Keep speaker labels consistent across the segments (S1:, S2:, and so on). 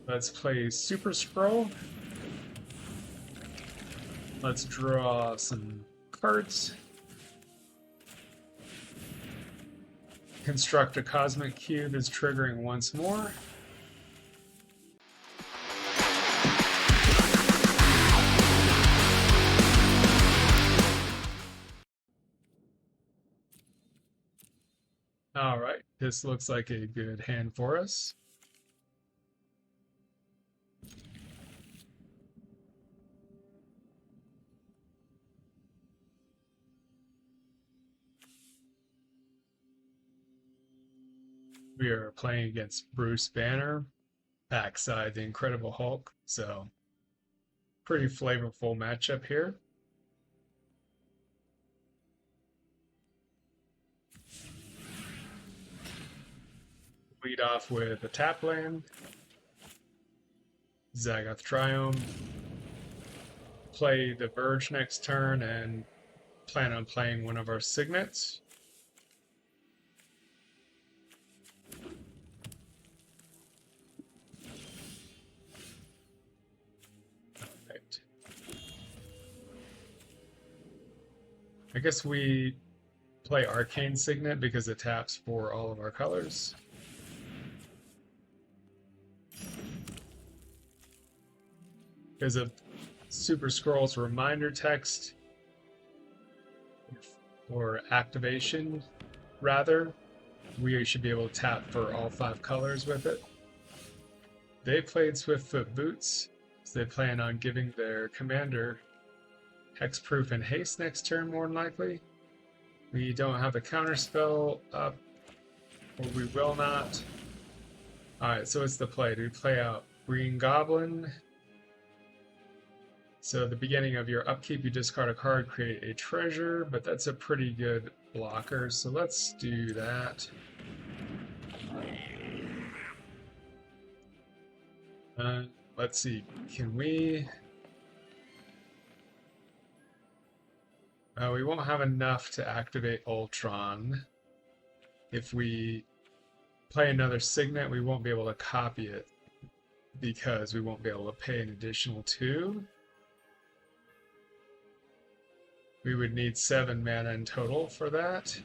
S1: Let's play Super-Skrull. Let's draw some cards. Construct a cosmic cube is triggering once more. Alright, this looks like a good hand for us. We are playing against Bruce Banner, backside the Incredible Hulk, so pretty flavorful matchup here. Lead off with a tap land, Zagoth Triome, play the Verge next turn, and plan on playing one of our Signets. Right. I guess we play Arcane Signet because it taps for all of our colors. Because of Super-Skrull's reminder text, or activation, rather, we should be able to tap for all 5 colors with it. They played Swiftfoot Boots, so they plan on giving their commander Hexproof and Haste next turn, more than likely. We don't have a counterspell up, or we will not. Alright, so it's the play. Do we play out Green Goblin? So at the beginning of your upkeep, you discard a card, create a treasure, but that's a pretty good blocker, so let's do that. Let's see, can we... we won't have enough to activate Ultron. If we play another Signet, we won't be able to copy it because we won't be able to pay an additional 2. We would need 7 mana in total for that.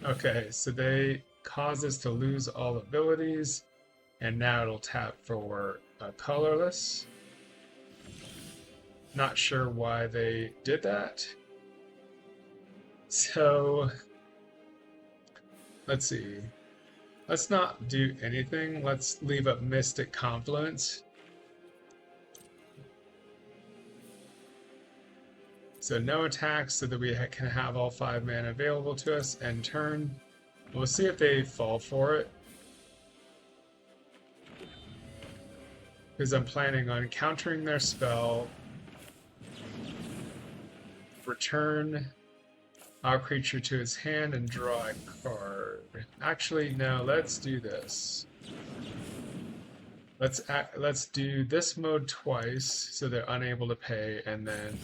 S1: Okay, so they cause us to lose all abilities, and now it'll tap for a colorless. Not sure why they did that. So, let's see. Let's not do anything. Let's leave up Mystic Confluence. So no attacks so that we can have all 5 mana available to us and turn. We'll see if they fall for it. Because I'm planning on countering their spell, return our creature to its hand and draw a card. Actually, no, let's do this. Let's do this mode twice so they're unable to pay, and then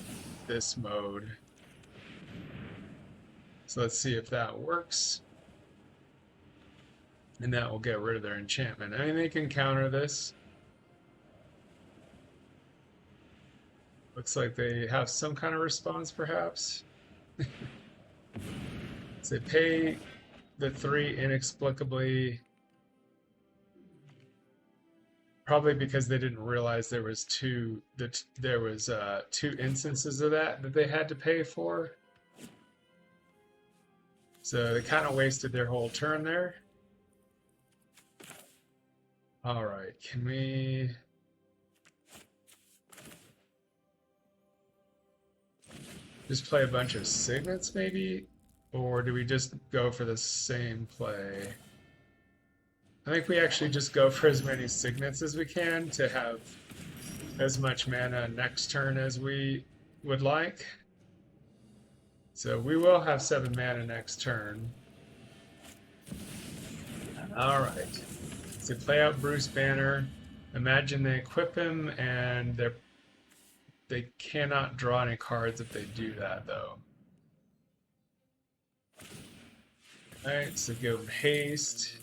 S1: this mode. So let's see if that works. And that will get rid of their enchantment. I mean, they can counter this. Looks like they have some kind of response, perhaps. So they pay the 3 inexplicably. Probably because they didn't realize there was 2 instances of that they had to pay for. So they kind of wasted their whole turn there. Alright, can we... just play a bunch of Signets, maybe? Or do we just go for the same play? I think we actually just go for as many Signets as we can to have as much mana next turn as we would like. So we will have 7 mana next turn. Alright. So play out Bruce Banner. Imagine they equip him and they cannot draw any cards if they do that, though. Alright, so give him haste.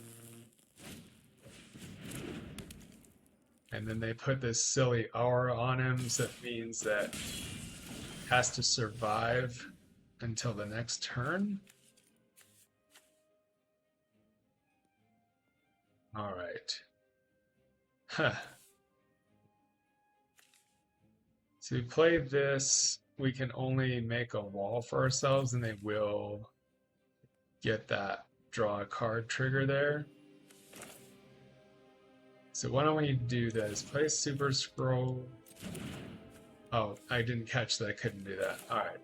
S1: And then they put this silly aura on him, so that means that he has to survive until the next turn. All right. Huh. So we play this, we can only make a wall for ourselves, and they will get that draw a card trigger there. So why don't we do this? Play Super-Skrull. Oh, I didn't catch that. I couldn't do that. All right.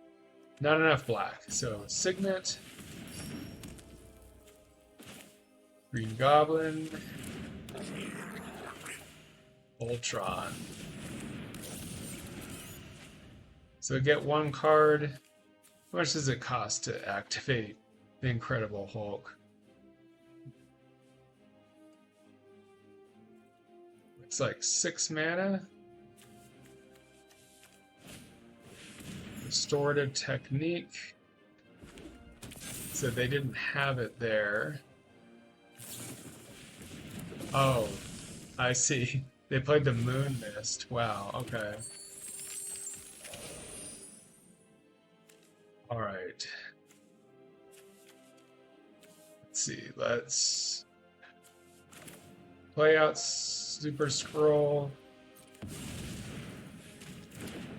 S1: Not enough black. So Signet, Green Goblin, Ultron. So get one card. How much does it cost to activate the Incredible Hulk? It's like 6 mana. Restorative Technique. So they didn't have it there. Oh, I see. They played the Moon Mist. Wow, okay. All right. Let's see. Let's play out Super-Skrull.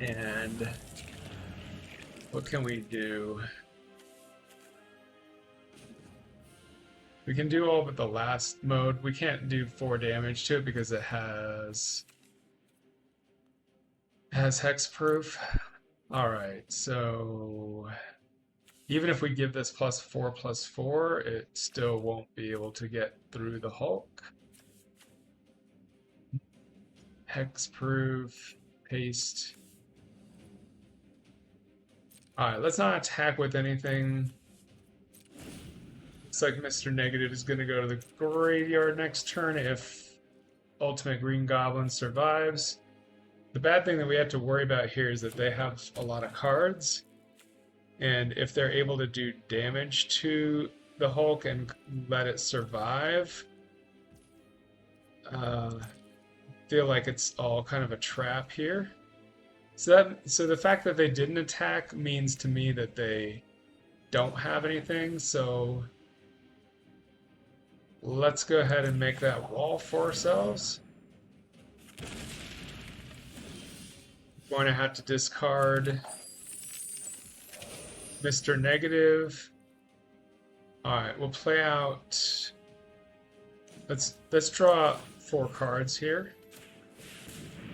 S1: And what can we do? We can do all but the last mode. We can't do 4 damage to it because it has hexproof. All right, so even if we give this +4/+4, it still won't be able to get through the Hulk. Hexproof, paste. All right, let's not attack with anything. Looks like Mr. Negative is going to go to the graveyard next turn if Ultimate Green Goblin survives. The bad thing that we have to worry about here is that they have a lot of cards, and if they're able to do damage to the Hulk and let it survive, feel like it's all kind of a trap here. So the fact that they didn't attack means to me that they don't have anything, so let's go ahead and make that wall for ourselves. Going to have to discard Mr. Negative. Alright, we'll play out. Let's draw 4 cards here.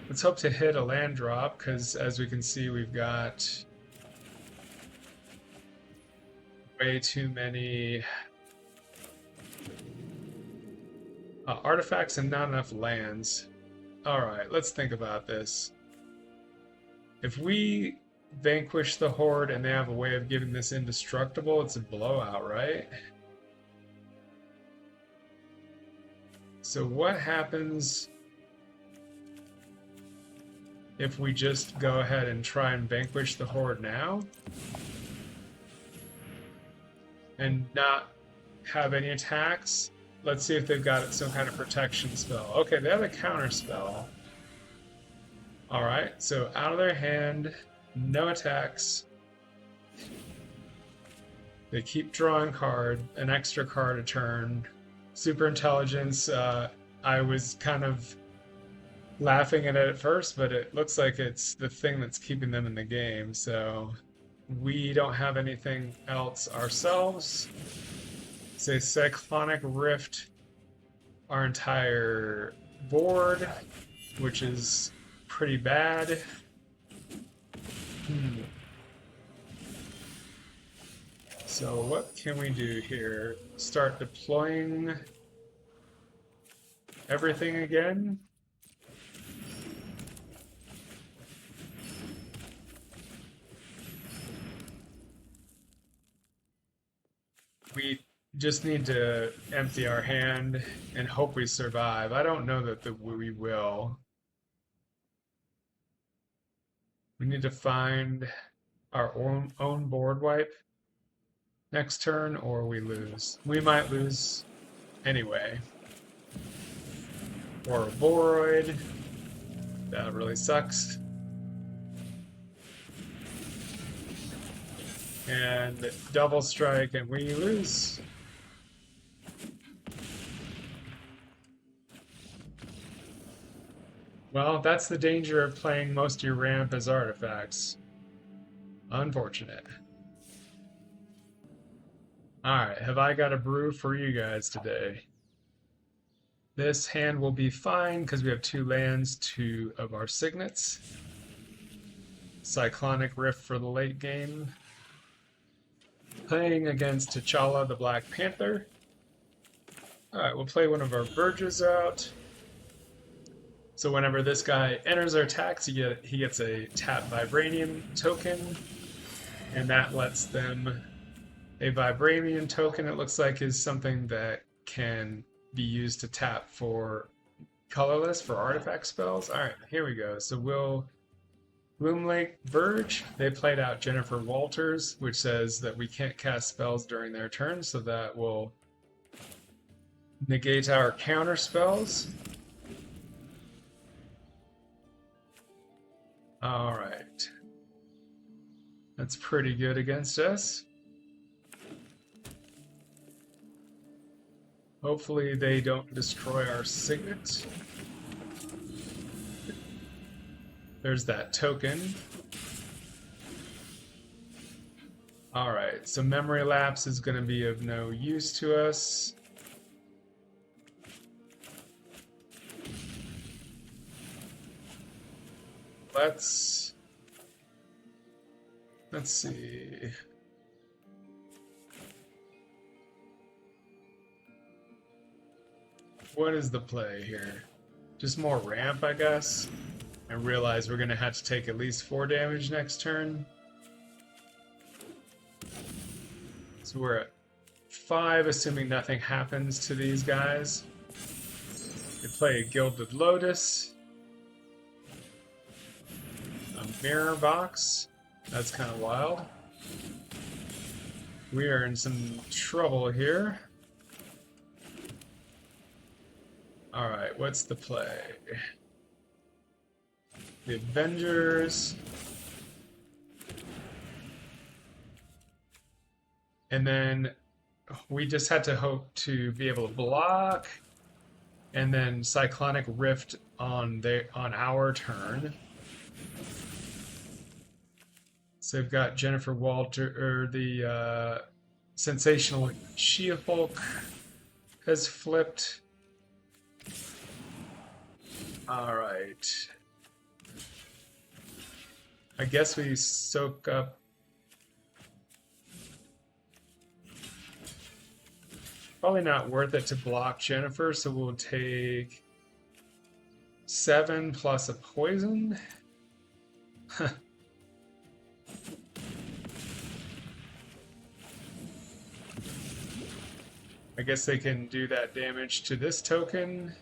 S1: Let's hope to hit a land drop, because as we can see, we've got way too many artifacts and not enough lands. Alright, let's think about this. If we vanquish the Horde and they have a way of giving this indestructible, it's a blowout, right? So what happens if we just go ahead and try and vanquish the Horde now? And not have any attacks? Let's see if they've got some kind of protection spell. Okay, they have a counter spell. Alright, so out of their hand, no attacks. They keep drawing an extra card a turn. Super intelligence, I was kind of laughing at it at first, but it looks like it's the thing that's keeping them in the game, so we don't have anything else ourselves. Say Cyclonic Rift our entire board, which is pretty bad. So what can we do here? Start deploying everything again? We just need to empty our hand and hope we survive. I don't know that we will. We need to find our own board wipe next turn, or we lose. We might lose anyway. Or a Boroid. That really sucks. And double strike, and we lose. Well, that's the danger of playing most of your ramp as artifacts. Unfortunate. Alright, have I got a brew for you guys today? This hand will be fine because we have 2 lands, 2 of our signets. Cyclonic Rift for the late game. Playing against T'Challa the Black Panther. Alright, we'll play one of our Verges out. So whenever this guy enters our attacks, he gets a tap Vibranium token, and that lets them... A Vibranium token, it looks like, is something that can be used to tap for colorless for artifact spells. Alright, here we go. So we'll Bloom Lake Verge. They played out Jennifer Walters, which says that we can't cast spells during their turn, so that will negate our counter spells. Alright. That's pretty good against us. Hopefully they don't destroy our signet. There's that token. Alright, so memory lapse is going to be of no use to us. Let's see. What is the play here? Just more ramp, I guess. And realize we're going to have to take at least 4 damage next turn. So we're at 5, assuming nothing happens to these guys. They play a Gilded Lotus. A Mirror Box. That's kind of wild. We are in some trouble here. Alright, what's the play? The Avengers. And then we just had to hope to be able to block. And then Cyclonic Rift on our turn. So they've got Jennifer Walter, or the Sensational She-Hulk has flipped. Alright. I guess we soak up. Probably not worth it to block Jennifer, so we'll take 7 plus a poison. I guess they can do that damage to this token.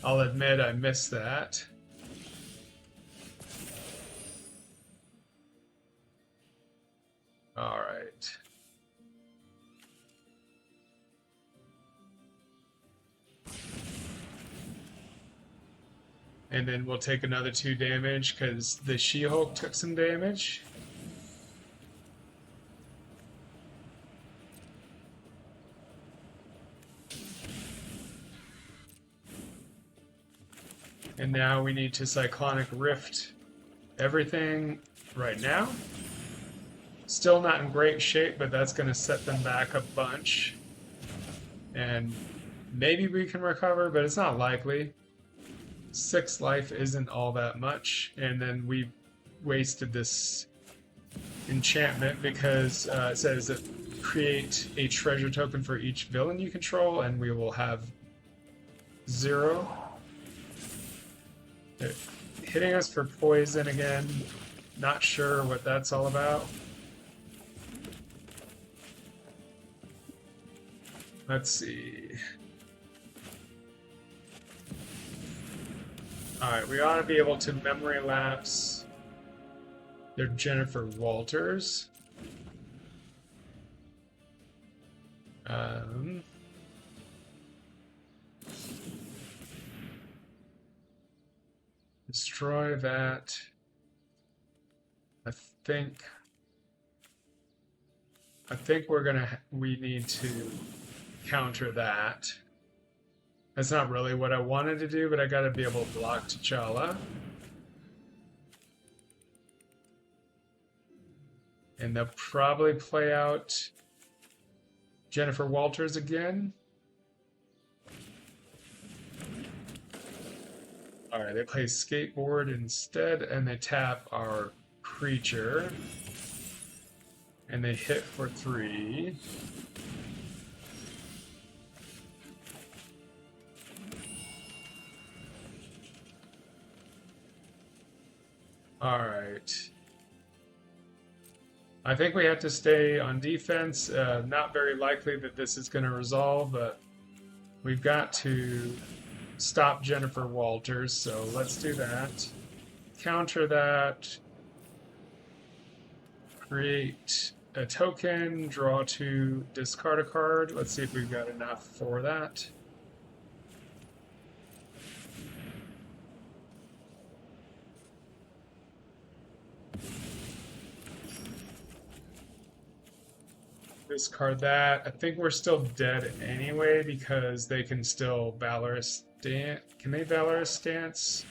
S1: I'll admit I missed that. All right. And then we'll take another 2 damage because the She-Hulk took some damage. And now we need to Cyclonic Rift everything right now. Still not in great shape, but that's going to set them back a bunch. And maybe we can recover, but it's not likely. 6 life isn't all that much. And then we wasted this enchantment because it says that create a treasure token for each villain you control, and we will have 0. They're hitting us for poison again. Not sure what that's all about. Let's see. Alright, we ought to be able to memory lapse their Jennifer Walters. Destroy that. I think we need to counter that. That's not really what I wanted to do, but I gotta be able to block T'Challa. And they'll probably play out Jennifer Walters again. Alright, they play Skateboard instead, and they tap our creature. And they hit for 3. Alright. I think we have to stay on defense. Not very likely that this is going to resolve, but we've got to stop Jennifer Walters, so let's do that. Counter that. Create a token, draw 2, discard a card. Let's see if we've got enough for that. Discard that. I think we're still dead anyway because they can still Valorous Dance. Can they Valorous Dance?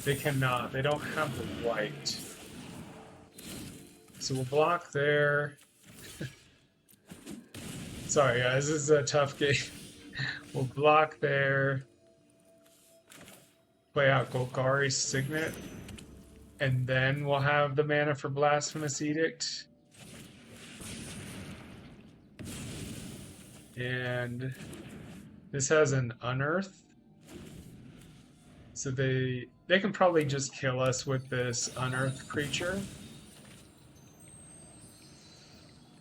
S1: They cannot. They don't have the white. So we'll block there. Sorry guys, this is a tough game. We'll block there. Play out Golgari Signet. And then we'll have the mana for Blasphemous Edict. And this has an Unearth. So they can probably just kill us with this Unearth creature.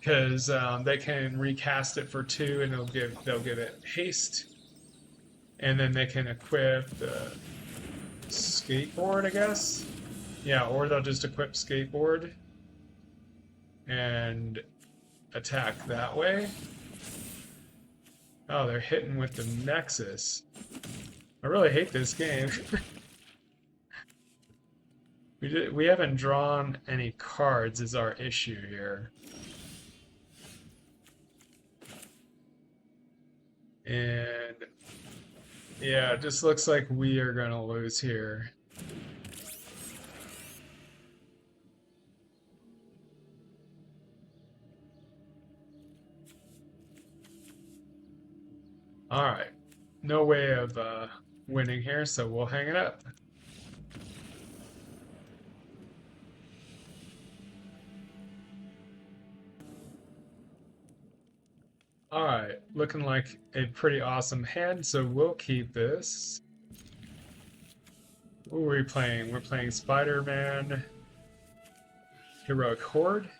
S1: Because they can recast it for 2 and they'll give it haste. And then they can equip the Skateboard, I guess. Yeah, or they'll just equip Skateboard and attack that way. Oh, they're hitting with the Nexus. I really hate this game. We haven't drawn any cards is our issue here. And yeah, it just looks like we are going to lose here. All right, no way of winning here, so we'll hang it up. All right, looking like a pretty awesome hand, so we'll keep this. What are we playing? We're playing Spider-Man. Heroic Horde.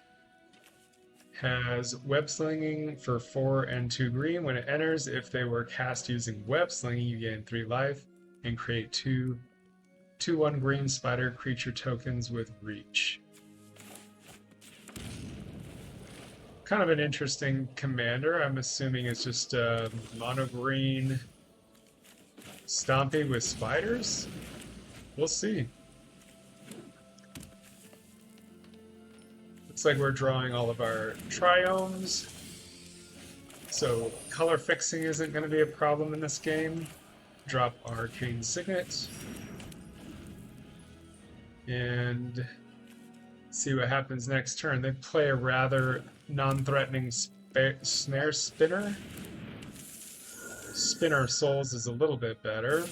S1: Has web slinging for 4 and 2 green. When it enters, if they were cast using web slinging, you gain 3 life and create 2/1 green spider creature tokens with reach. Kind of an interesting commander. I'm assuming it's just a mono green Stompy with spiders. We'll see. Looks like we're drawing all of our triomes. So color fixing isn't going to be a problem in this game. Drop Arcane Signet. And see what happens next turn. They play a rather non-threatening Snare Spinner. Spinner of Souls is a little bit better.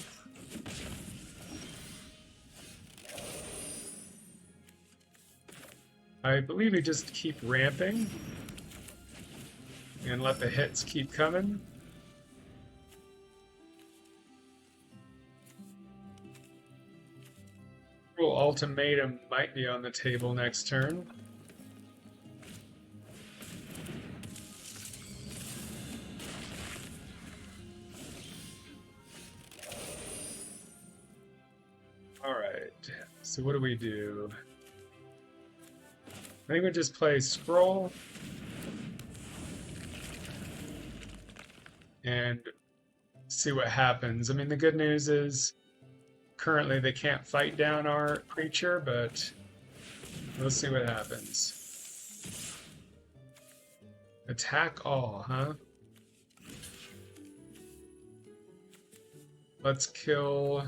S1: I believe we just keep ramping and let the hits keep coming. Cruel Ultimatum might be on the table next turn. Alright, so what do we do? I think we just play Skrull and see what happens. I mean, the good news is Currently, they can't fight down our creature, but we'll see what happens. Attack all, huh? Let's kill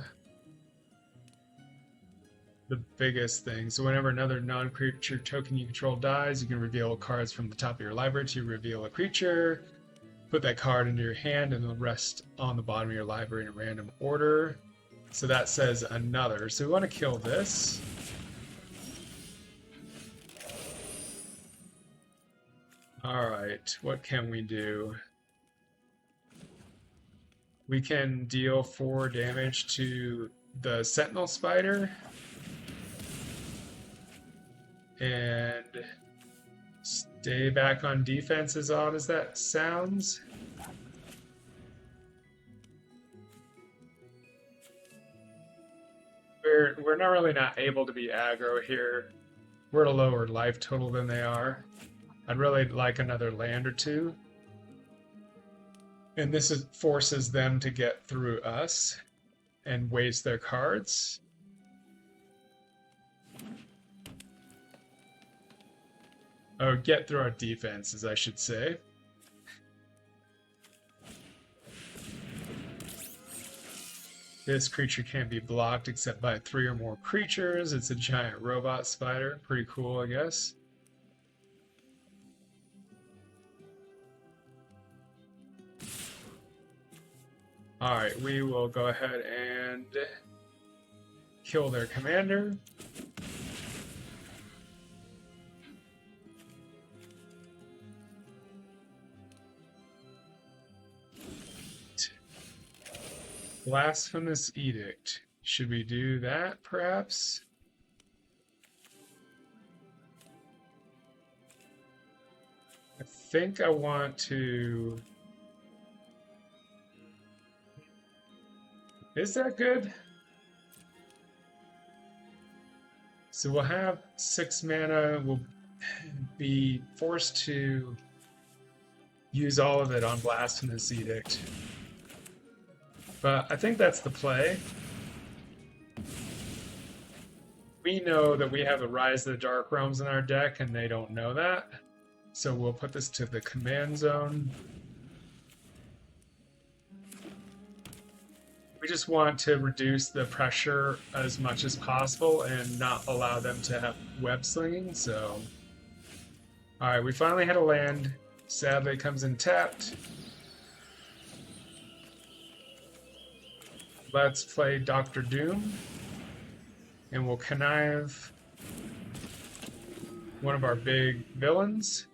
S1: the biggest thing. So whenever another non-creature token you control dies, you can reveal cards from the top of your library to reveal a creature. Put that card into your hand and the rest on the bottom of your library in a random order. So that says another. So we want to kill this. Alright, what can we do? We can deal 4 damage to the Sentinel Spider. And stay back on defense, as odd as that sounds. We're not really not able to be aggro here. We're at a lower life total than they are. I'd really like another land or two. And this forces them to get through us and waste their cards. Oh, get through our defenses, I should say. This creature can't be blocked except by 3 or more creatures. It's a giant robot spider. Pretty cool, I guess. Alright, we will go ahead and kill their commander. Blasphemous Edict. Should we do that, perhaps? I think I want to... Is that good? So we'll have 6 mana. We'll be forced to use all of it on Blasphemous Edict. But I think that's the play. We know that we have a Rise of the Dark Realms in our deck, and they don't know that. So we'll put this to the command zone. We just want to reduce the pressure as much as possible and not allow them to have web slinging, so... Alright, we finally had a land. Sadly, it comes in tapped. Let's play Dr. Doom, and we'll connive one of our big villains.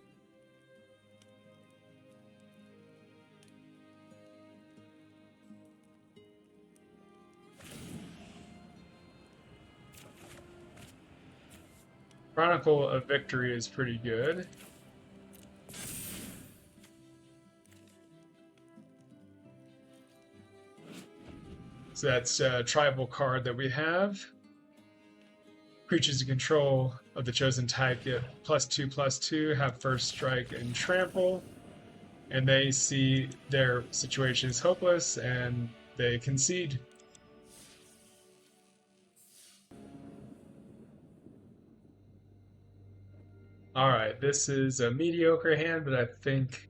S1: Chronicle of Victory is pretty good. So that's a tribal card that we have. Creatures in control of the chosen type get +2/+2, have first strike and trample, and they see their situation is hopeless and they concede. Alright, this is a mediocre hand, but I think...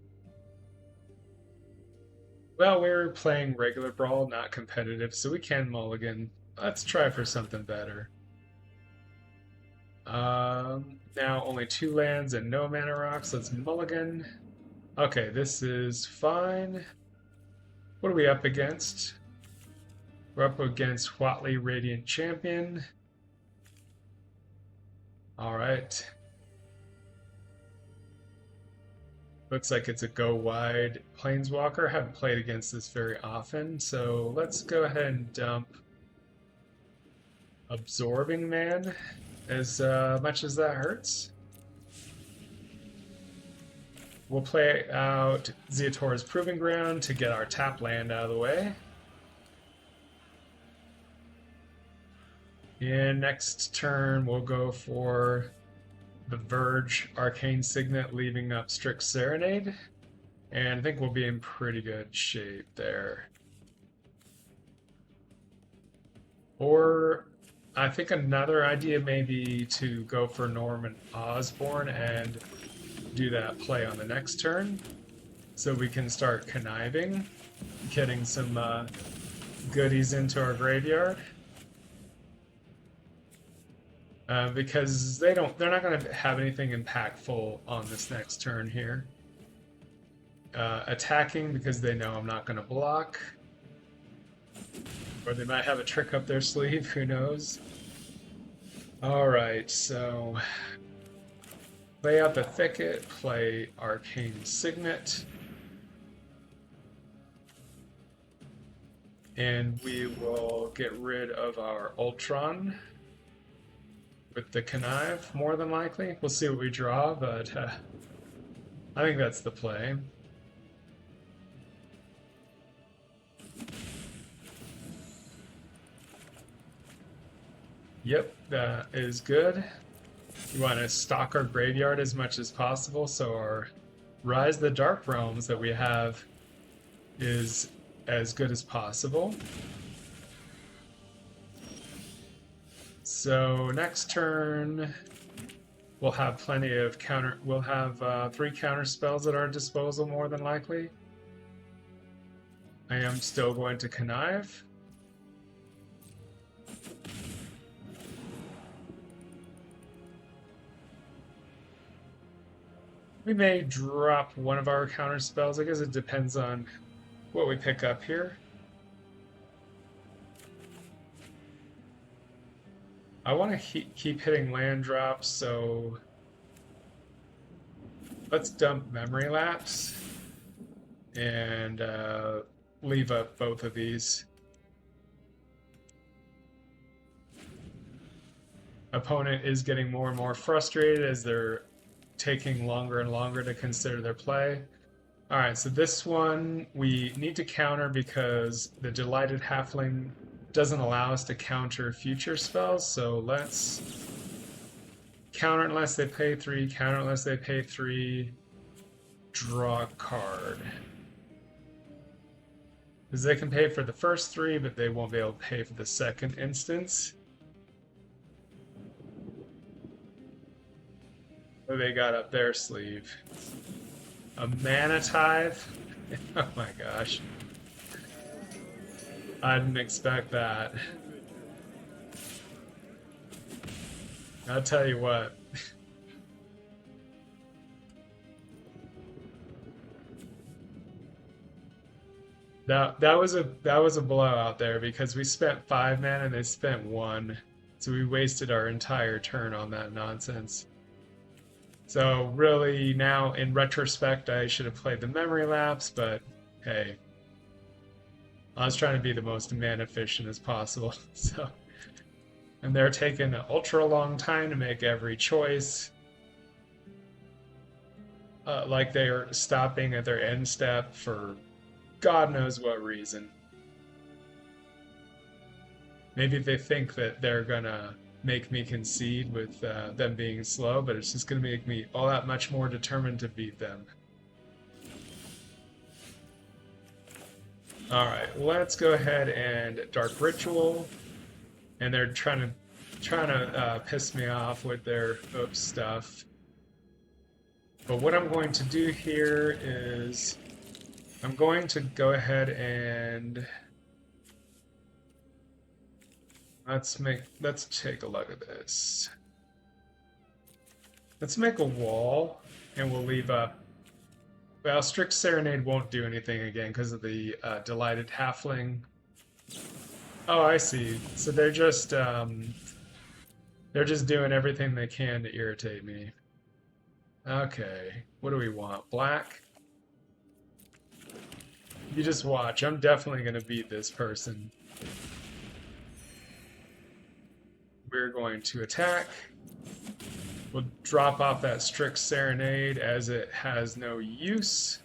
S1: Well, we're playing regular Brawl, not competitive, so we can mulligan. Let's try for something better. Now only 2 lands and no mana rocks. Let's mulligan. Okay, this is fine. What are we up against? We're up against Watley Radiant Champion. Alright. Looks like it's a go-wide Planeswalker. Haven't played against this very often, so let's go ahead and dump Absorbing Man, as much as that hurts. We'll play out Zeotor's Proving Ground to get our tap land out of the way. And next turn, we'll go for the Verge Arcane Signet, leaving up Strix Serenade, and I think we'll be in pretty good shape there. Or I think another idea may be to go for Norman Osborn and do that play on the next turn, so we can start conniving, getting some goodies into our graveyard. Because they're not going to have anything impactful on this next turn here. Attacking because they know I'm not going to block. Or they might have a trick up their sleeve, who knows. Alright, so play out the thicket, play Arcane Signet. And we will get rid of our Ultron with the Connive, more than likely. We'll see what we draw, but I think that's the play. Yep, that is good. We want to stock our graveyard as much as possible, so our Rise of the Dark Realms that we have is as good as possible. So next turn, we'll have plenty of counter. We'll have 3 counter spells at our disposal, more than likely. I am still going to connive. We may drop one of our counter spells. I guess it depends on what we pick up here. I want to keep hitting land drops, so let's dump Memory Lapse and leave up both of these. Opponent is getting more and more frustrated as they're taking longer and longer to consider their play. Alright, so this one we need to counter because the Delighted Halfling doesn't allow us to counter future spells, so let's counter unless they pay 3, counter unless they pay 3, draw a card. Because they can pay for the first 3, but they won't be able to pay for the second instance. What they got up their sleeve? A Mana Tithe? Oh my gosh. I didn't expect that. I'll tell you what. That was a blowout there because we spent 5 mana and they spent 1. So we wasted our entire turn on that nonsense. So really now in retrospect I should have played the Memory Lapse, but hey. I was trying to be the most mana efficient as possible. So, and they're taking an ultra long time to make every choice. Like they're stopping at their end step for God knows what reason. Maybe they think that they're gonna make me concede with them being slow, but it's just gonna make me all that much more determined to beat them. Alright, let's go ahead and Dark Ritual. And they're trying to piss me off with their oops stuff. But what I'm going to do here is I'm going to go ahead and let's take a look at this. Let's make a wall and we'll leave up. Well, Strix Serenade won't do anything again because of the Delighted Halfling. Oh, I see. So they're just doing everything they can to irritate me. Okay, what do we want? Black? You just watch. I'm definitely going to beat this person. We're going to attack. We'll drop off that Strix Serenade as it has no use.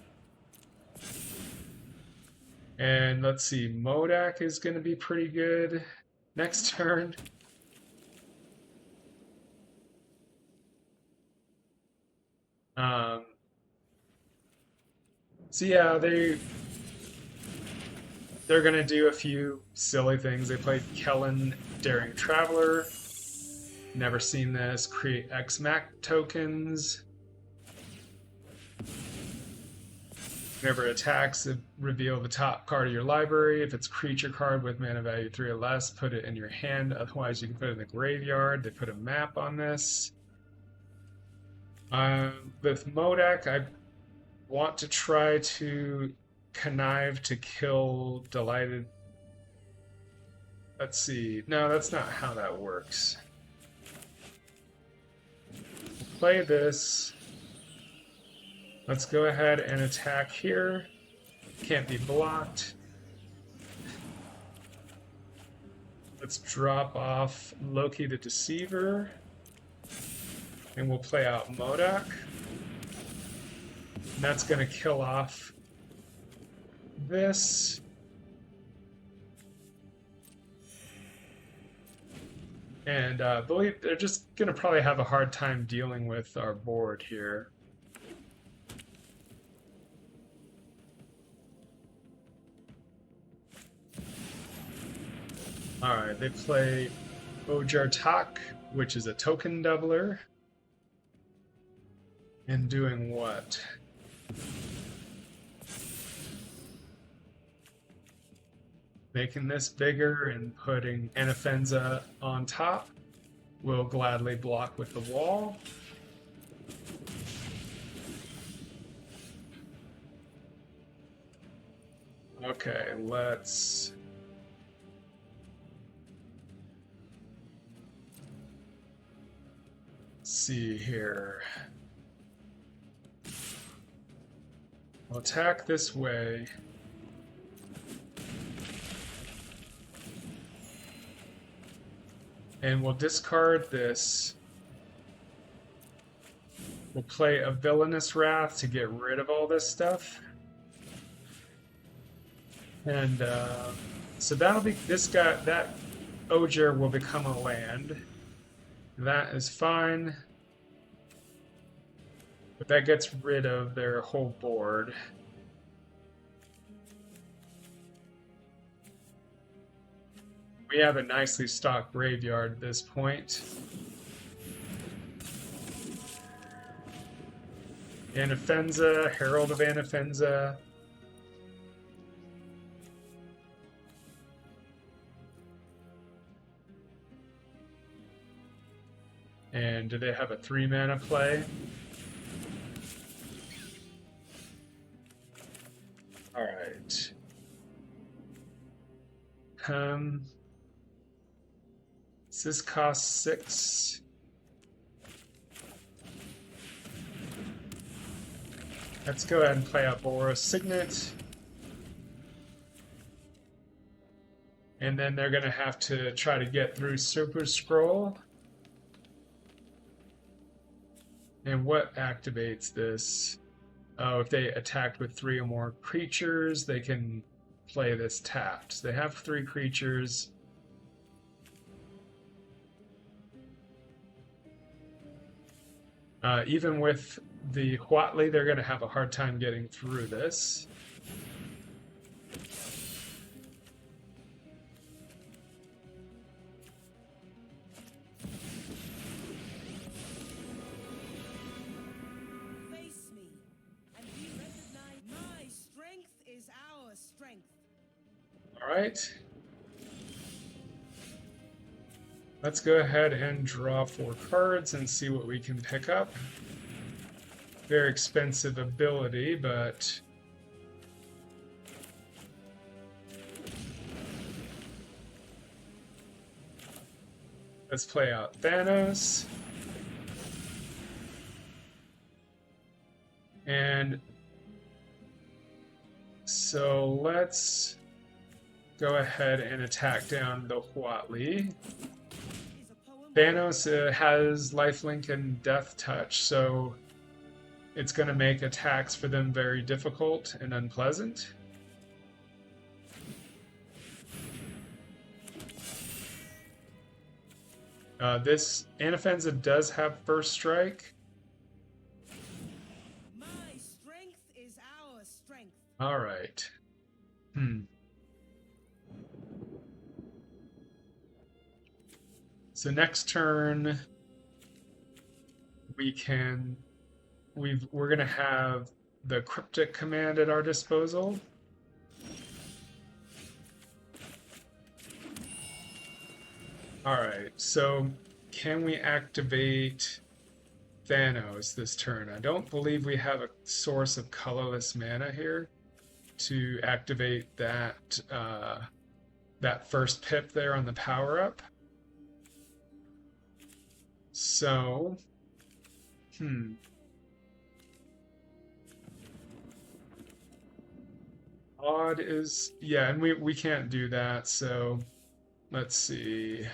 S1: And let's see, M.O.D.O.K is going to be pretty good next turn. So yeah, they're going to do a few silly things. They played Kellen Daring Traveler. Never seen this. Create X-Mac tokens. Whenever it attacks, reveal the top card of your library. If it's a creature card with mana value 3 or less, put it in your hand. Otherwise, you can put it in the graveyard. They put a map on this. With M.O.D.O.K, I want to try to connive to kill Delighted. Let's see. No, that's not how that works. Play this. Let's go ahead and attack here. Can't be blocked. Let's drop off Loki the Deceiver. And we'll play out M.O.D.O.K. And that's going to kill off this. And I believe they're just going to probably have a hard time dealing with our board here. Alright, they play M.O.D.O.K, which is a token doubler. And doing what? Making this bigger and putting Anafenza on top. We'll gladly block with the wall. Okay, let's... see here. I'll attack this way. And we'll discard this. We'll play a Villainous Wrath to get rid of all this stuff. And so that'll be this guy. That Ogier will become a land. That is fine. But that gets rid of their whole board. We have a nicely stocked graveyard at this point. Anafenza, Herald of Anafenza. And do they have a 3-mana play? Alright. Does this cost 6? Let's go ahead and play out Dimir Signet. And then they're going to have to try to get through Super-Skrull. And what activates this? Oh, if they attacked with 3 or more creatures, they can play this tapped. So they have 3 creatures. Even with the Huatli, they're going to have a hard time getting through this. Alright. Let's go ahead and draw 4 cards and see what we can pick up. Very expensive ability, but... let's play out Thanos. And... so let's go ahead and attack down the Huatli. Thanos has lifelink and death touch, so it's going to make attacks for them very difficult and unpleasant. This Anafenza does have first strike.
S2: My strength is our strength.
S1: All right. So next turn we're gonna have the cryptic command at our disposal. Alright, so can we activate Thanos this turn? I don't believe we have a source of colorless mana here to activate that that first pip there on the power up. So, odd is, yeah, and we can't do that, so let's see.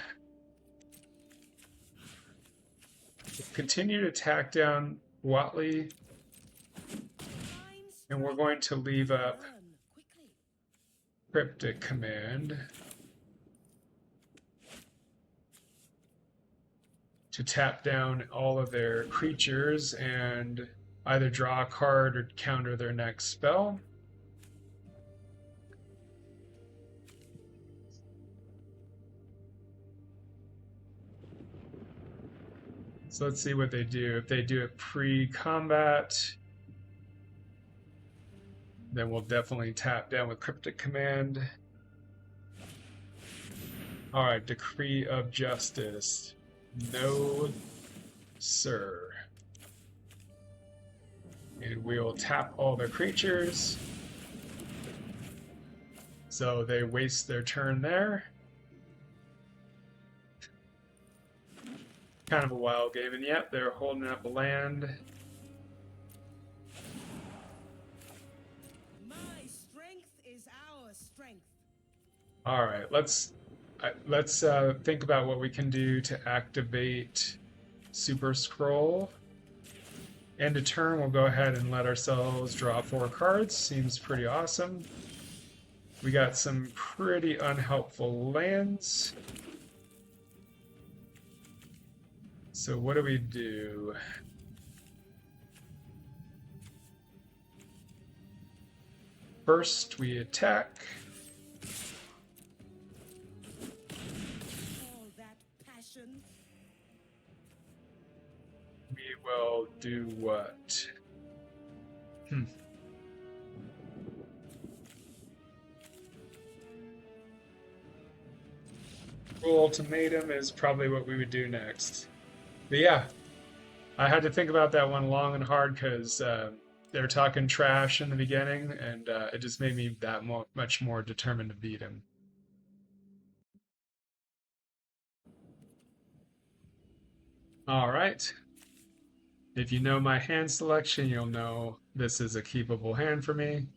S1: Continue to tack down Watley, and we're going to leave up Cryptic Command to tap down all of their creatures and either draw a card or counter their next spell. So let's see what they do. If they do it pre-combat, then we'll definitely tap down with Cryptic Command. Alright, Decree of Justice. No, sir. And we'll tap all their creatures. So they waste their turn there. Kind of a wild game, and yep, they're holding up a land.
S2: My strength is our strength.
S1: All right, let's think about what we can do to activate Super-Skrull. End of turn, we'll go ahead and let ourselves draw 4 cards. Seems pretty awesome. We got some pretty unhelpful lands. So what do we do? First, we attack.
S2: All that passion.
S1: We will do what? Ultimatum is probably what we would do next. But yeah, I had to think about that one long and hard because they were talking trash in the beginning, and it just made me that much more determined to beat him. All right. If you know my hand selection, you'll know this is a keepable hand for me.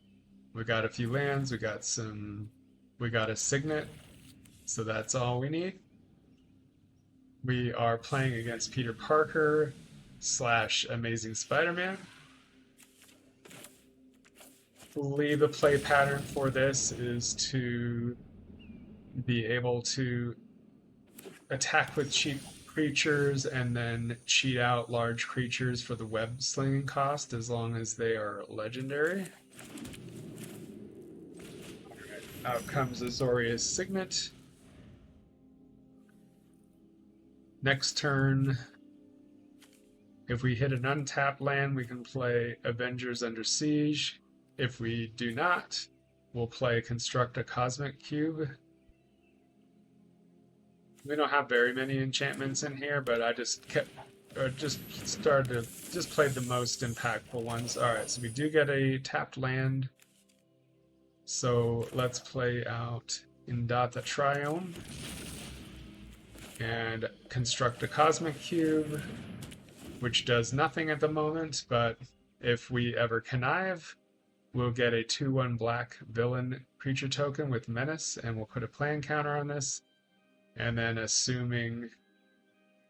S1: We got a few lands, we got a Signet, so that's all we need. We are playing against Peter Parker / Amazing Spider-Man. I believe the play pattern for this is to be able to attack with cheap creatures and then cheat out large creatures for the web slinging cost as long as they are legendary. Alright, out comes Azorius Signet. Next turn, if we hit an untapped land, we can play Avengers Under Siege. If we do not, we'll play Construct a Cosmic Cube. We don't have very many enchantments in here, but I just played the most impactful ones. Alright, so we do get a tapped land. So let's play out Indata Triome and construct a Cosmic Cube, which does nothing at the moment, but if we ever connive, we'll get a 2/1 black villain creature token with Menace, and we'll put a plan counter on this. And then assuming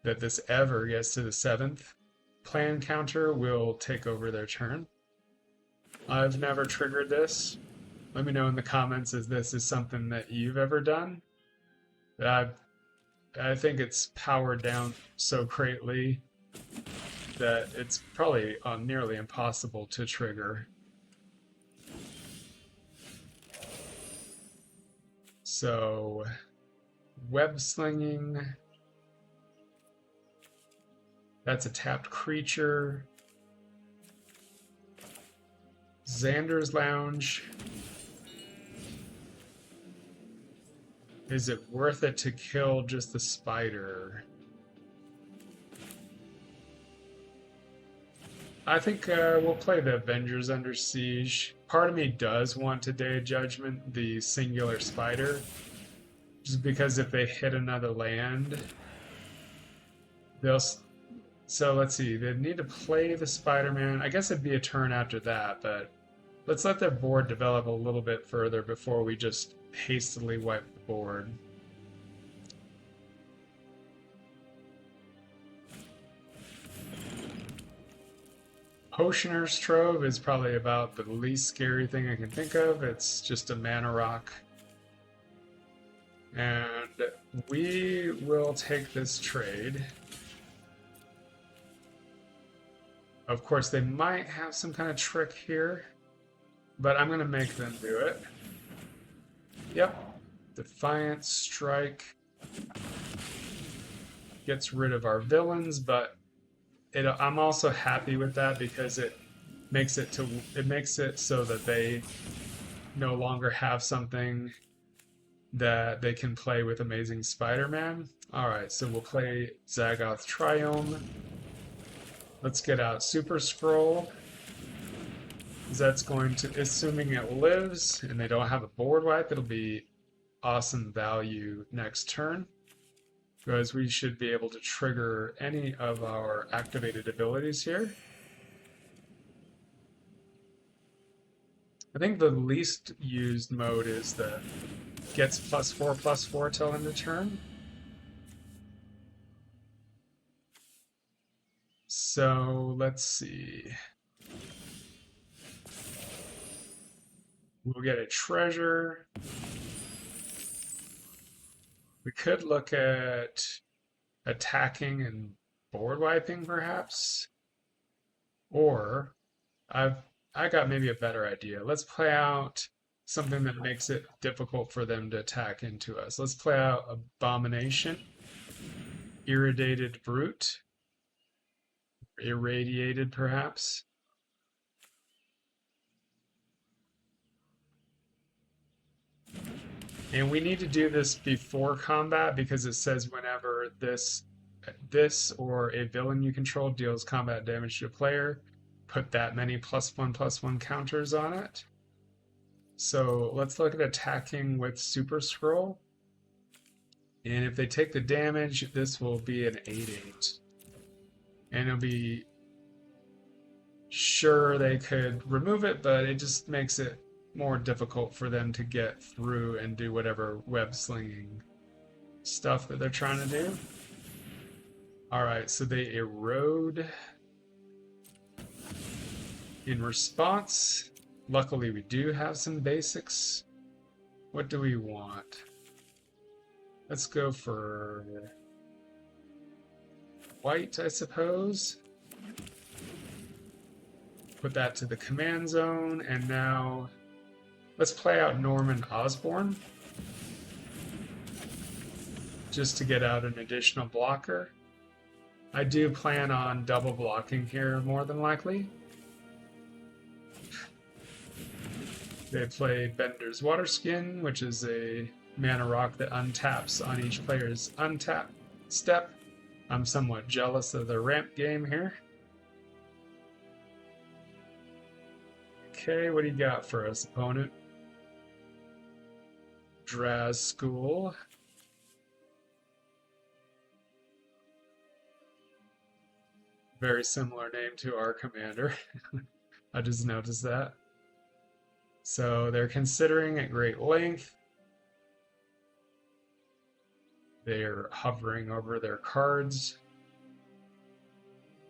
S1: that this ever gets to the 7th plan counter, we'll take over their turn. I've never triggered this. Let me know in the comments if this is something that you've ever done. I think it's powered down so greatly that it's probably nearly impossible to trigger. So, web slinging, That's a tapped creature. Xander's Lounge. Is it worth it to kill just the spider? I think we'll play the Avengers Under Siege. Part of me does want to Day of Judgment the singular spider, just because if they hit another land, they'll. So let's see, they need to play the Spider-Man. I guess it'd be a turn after that, but let's let their board develop a little bit further before we just hastily wipe the board. Potioner's Trove is probably about the least scary thing I can think of. It's just a mana rock. And we will take this trade. Of course, they might have some kind of trick here, but I'm going to make them do it. Yep. Defiant Strike gets rid of our villains, but I'm also happy with that because it makes it so that they no longer have something that they can play with Amazing Spider-Man. Alright, so we'll play Zagoth Triome. Let's get out Super-Skrull. That's going to, assuming it lives and they don't have a board wipe, it'll be awesome value next turn, because we should be able to trigger any of our activated abilities here. I think the least used mode is the gets +4/+4 till end of turn. So let's see. We'll get a treasure. We could look at attacking and board wiping, perhaps. Or I got maybe a better idea. Let's play out something that makes it difficult for them to attack into us. Let's play out Abomination, Irradiated Brute, Irradiated perhaps. And we need to do this before combat because it says whenever this or a villain you control deals combat damage to a player, put that many +1/+1 counters on it. So let's look at attacking with Super-Skrull. And if they take the damage, this will be an 8/8. And it'll be sure they could remove it, but it just makes it more difficult for them to get through and do whatever web slinging stuff that they're trying to do. Alright, so they erode. In response, luckily we do have some basics. What do we want? Let's go for white, I suppose. Put that to the command zone, and now let's play out Norman Osborn just to get out an additional blocker. I do plan on double blocking here more than likely. They play Bender's Waterskin, which is a mana rock that untaps on each player's untap step. I'm somewhat jealous of the ramp game here. Okay, what do you got for us, opponent? Draz School. Very similar name to our commander. I just noticed that. So they're considering at great length. They're hovering over their cards.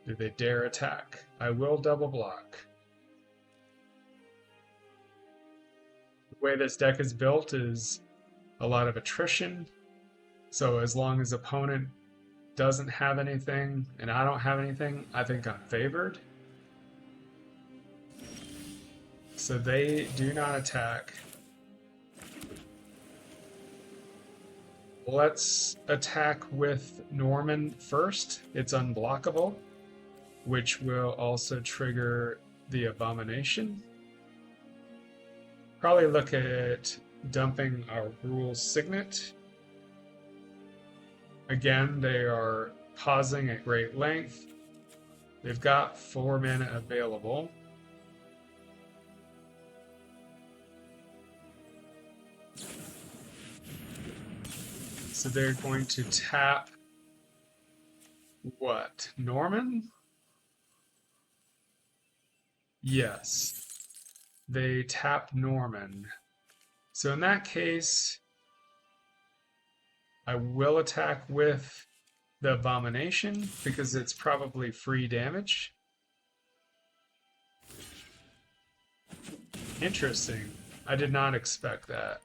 S1: Do they dare attack? I will double block. The way this deck is built is a lot of attrition. So as long as opponent doesn't have anything and I don't have anything, I think I'm favored. So they do not attack. Let's attack with Norman first. It's unblockable, which will also trigger the Abomination. Probably look at dumping our Rule Signet. Again, they are pausing at great length. They've got 4 mana available. So they're going to tap what? Norman? Yes. They tap Norman. So in that case, I will attack with the Abomination because it's probably free damage. Interesting. I did not expect that.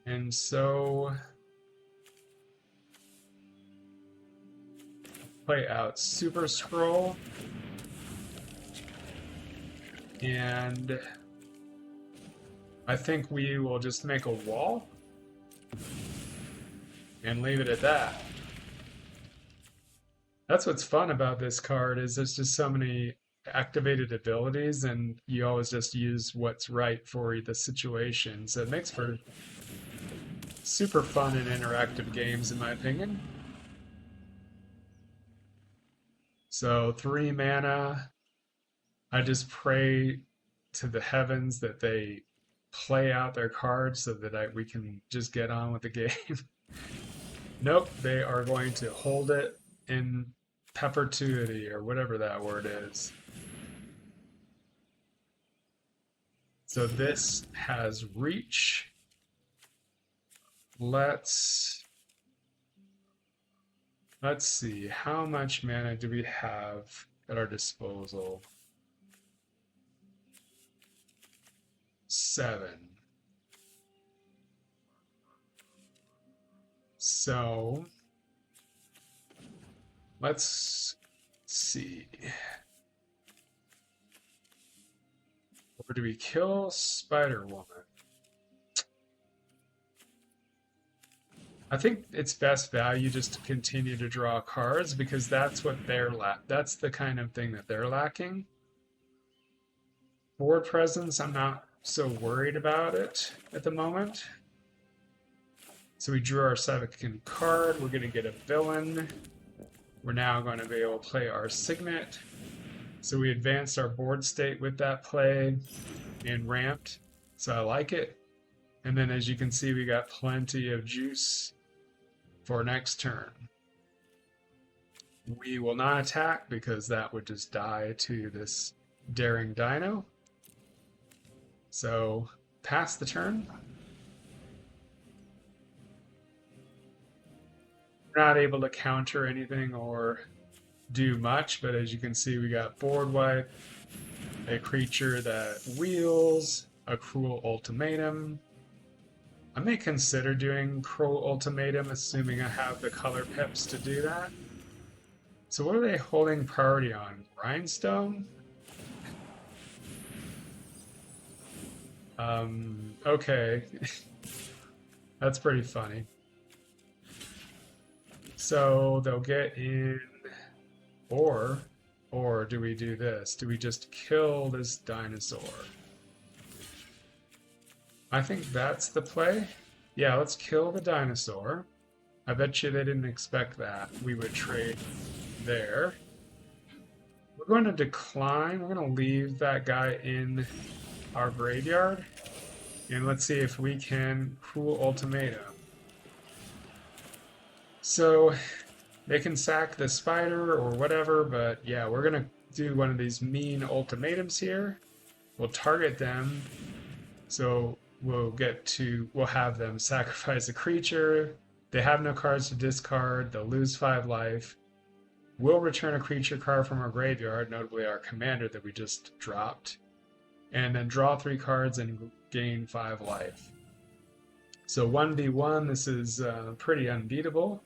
S1: And so play out Super-Skrull. And I think we will just make a wall and leave it at that. That's what's fun about this card, is there's just so many activated abilities and you always just use what's right for the situation. So it makes for super fun and interactive games, in my opinion. So 3 mana. I just pray to the heavens that they play out their cards so that we can just get on with the game. Nope, they are going to hold it in perpetuity, or whatever that word is. So this has reach. Let's see, how much mana do we have at our disposal? 7. So let's see. Or do we kill Spider-Woman? I think it's best value just to continue to draw cards because that's what that's the kind of thing that they're lacking. Board presence, I'm not so worried about it at the moment. So we drew our second card. We're going to get a villain. We're now going to be able to play our Signet. So we advanced our board state with that play and ramped. So I like it. And then as you can see, we got plenty of juice for next turn. We will not attack because that would just die to this Daring Dino. So pass the turn. We're not able to counter anything or do much, but as you can see, we got board wipe, a creature that wheels, a Cruel Ultimatum. I may consider doing Cruel Ultimatum, assuming I have the color pips to do that. So what are they holding priority on? Rhinestone? Okay. That's pretty funny. So they'll get in, or do we do this? Do we just kill this dinosaur? I think that's the play. Yeah, let's kill the dinosaur. I bet you they didn't expect that. We would trade there. We're going to decline. We're going to leave that guy in our graveyard. And let's see if we can Cruel Ultimatum. So they can sack the spider or whatever, but yeah, we're going to do one of these mean ultimatums here. We'll target them. So we'll have them sacrifice a creature. They have no cards to discard. They'll lose 5 life. We'll return a creature card from our graveyard, notably our commander that we just dropped. And then draw 3 cards and gain 5 life. So 1v1, this is pretty unbeatable.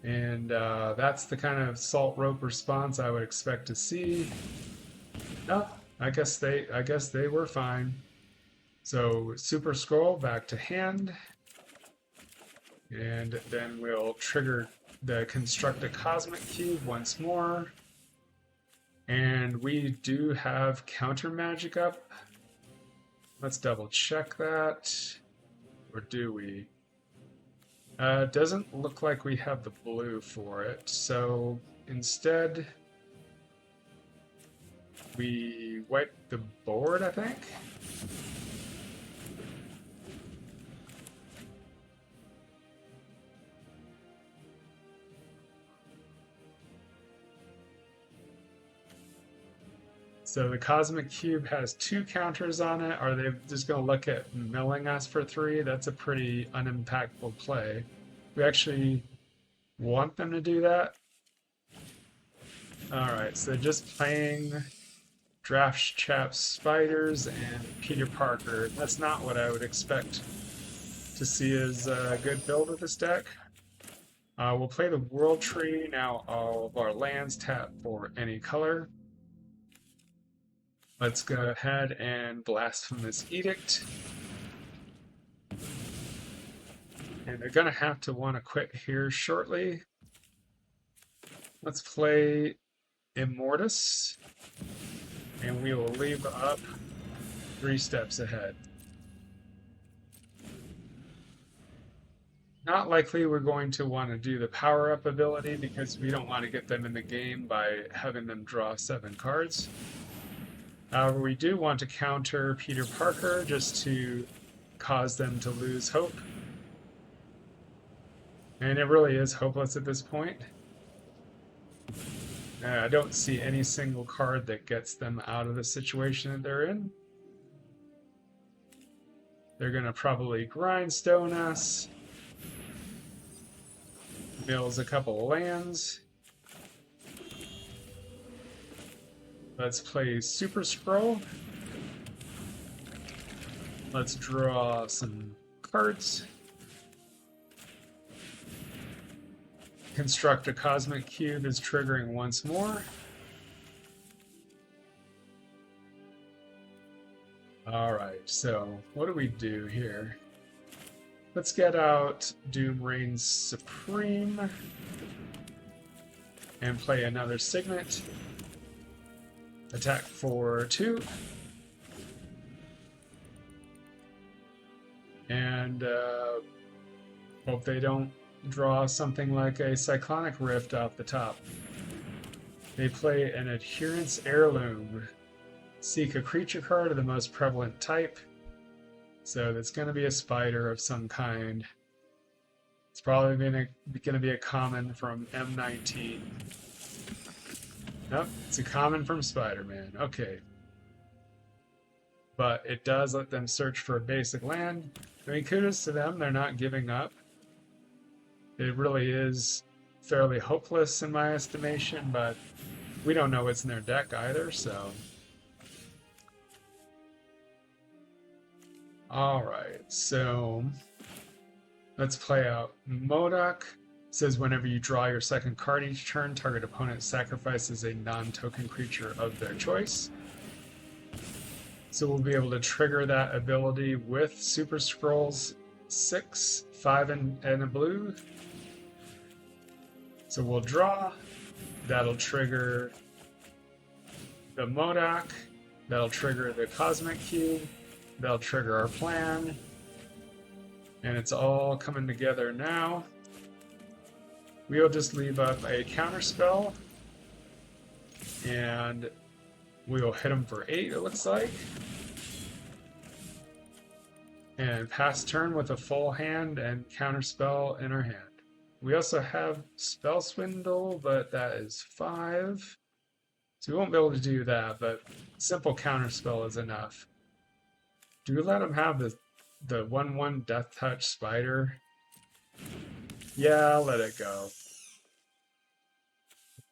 S1: And that's the kind of salt rope response I would expect to see. No, I guess they were fine. So Super-Skrull back to hand. And then we'll trigger the Construct a Cosmic Cube once more. And we do have counter magic up. Let's double check that. Or do we? Doesn't look like we have the blue for it. So instead, we wipe the board, I think. So the Cosmic Cube has 2 counters on it. Are they just going to look at milling us for 3? That's a pretty unimpactful play. We actually want them to do that. Alright, so just playing Draft Chap Spiders and Peter Parker. That's not what I would expect to see as a good build of this deck. We'll play the World Tree. Now all of our lands tap for any color. Let's go ahead and Blasphemous Edict. And they're going to have to want to quit here shortly. Let's play Immortus. And we will leave up 3 steps ahead. Not likely we're going to want to do the power-up ability because we don't want to get them in the game by having them draw 7 cards. However, we do want to counter Peter Parker just to cause them to lose hope. And it really is hopeless at this point. I don't see any single card that gets them out of the situation that they're in. They're going to probably grindstone us. Mills a couple of lands. Let's play Super-Skrull. Let's draw some cards. Construct a Cosmic Cube is triggering once more. Alright, so what do we do here? Let's get out Doom Reigns Supreme and play another Signet. Attack for 2. And hope they don't draw something like a Cyclonic Rift off the top. They play an Adherence Heirloom. Seek a creature card of the most prevalent type. So that's going to be a spider of some kind. It's probably going to be a common from M19. Nope, it's a common from Spider-Man. Okay. But it does let them search for a basic land. I mean, kudos to them, they're not giving up. It really is fairly hopeless in my estimation, but we don't know what's in their deck either, so... Alright, so... let's play out M.O.D.O.K. Says whenever you draw your second card each turn, target opponent sacrifices a non-token creature of their choice. So we'll be able to trigger that ability with Super-Skrull's 6, 5, and a blue. So we'll draw. That'll trigger the M.O.D.O.K. That'll trigger the Cosmic Cube. That'll trigger our plan. And it's all coming together now. We'll just leave up a counterspell, and we'll hit them for 8, it looks like. And pass turn with a full hand and counterspell in our hand. We also have Spell Swindle, but that is 5. So we won't be able to do that, but simple counterspell is enough. Do we let them have the 1/1 Death Touch Spider? Yeah, I'll let it go.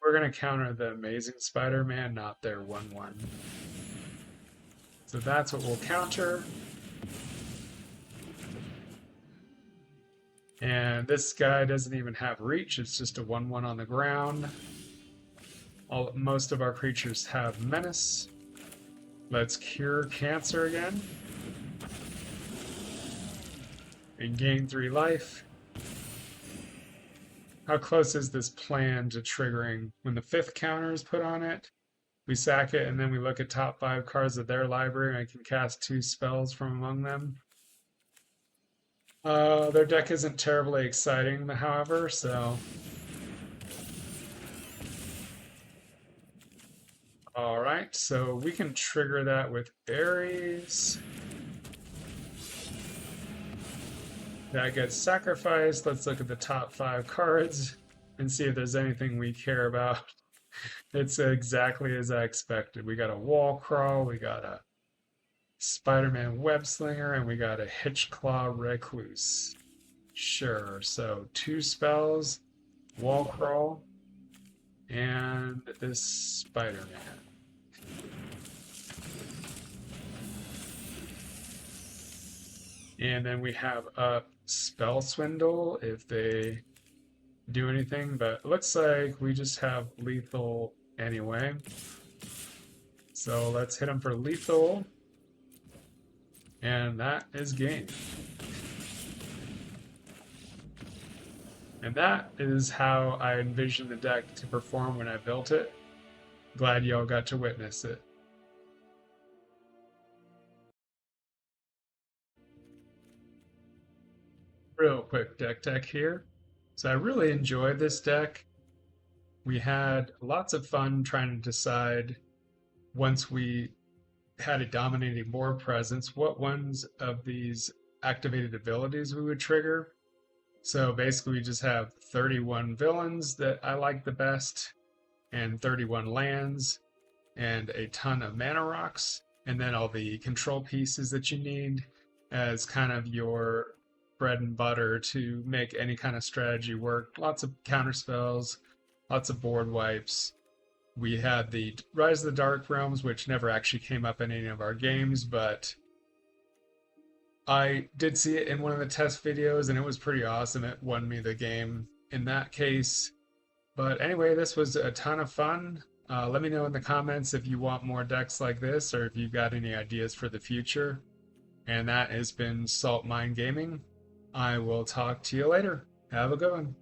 S1: We're going to counter the Amazing Spider-Man, not their 1/1. So that's what we'll counter. And this guy doesn't even have reach, it's just a 1/1 on the ground. Most of our creatures have menace. Let's cure cancer again. and gain 3 life. How close is this plan to triggering? When the 5th counter is put on it, we sack it and then we look at top 5 cards of their library and I can cast 2 spells from among them. Their deck isn't terribly exciting, however, so... Alright, so we can trigger that with Ares. That gets sacrificed. Let's look at the top 5 cards and see if there's anything we care about. It's exactly as I expected. We got a Wall Crawl, we got a Spider-Man Web Slinger, and we got a Hitchclaw Recluse. Sure, so 2 spells, Wall Crawl, and this Spider-Man. And then we have up Spell Swindle if they do anything, but it looks like we just have lethal anyway. So let's hit them for lethal. And that is game. And that is how I envisioned the deck to perform when I built it. Glad y'all got to witness it. Real quick deck tech here. So I really enjoyed this deck. We had lots of fun trying to decide, once we had a dominating board presence, what ones of these activated abilities we would trigger. So basically we just have 31 villains that I like the best, and 31 lands, and a ton of mana rocks, and then all the control pieces that you need as kind of your bread and butter to make any kind of strategy work. Lots of counter spells, lots of board wipes. We had the Rise of the Dark Realms, which never actually came up in any of our games, but I did see it in one of the test videos and it was pretty awesome. It won me the game in that case. But anyway, this was a ton of fun. Let me know in the comments if you want more decks like this or if you've got any ideas for the future. And that has been Salt Mine Gaming. I will talk to you later. Have a good one.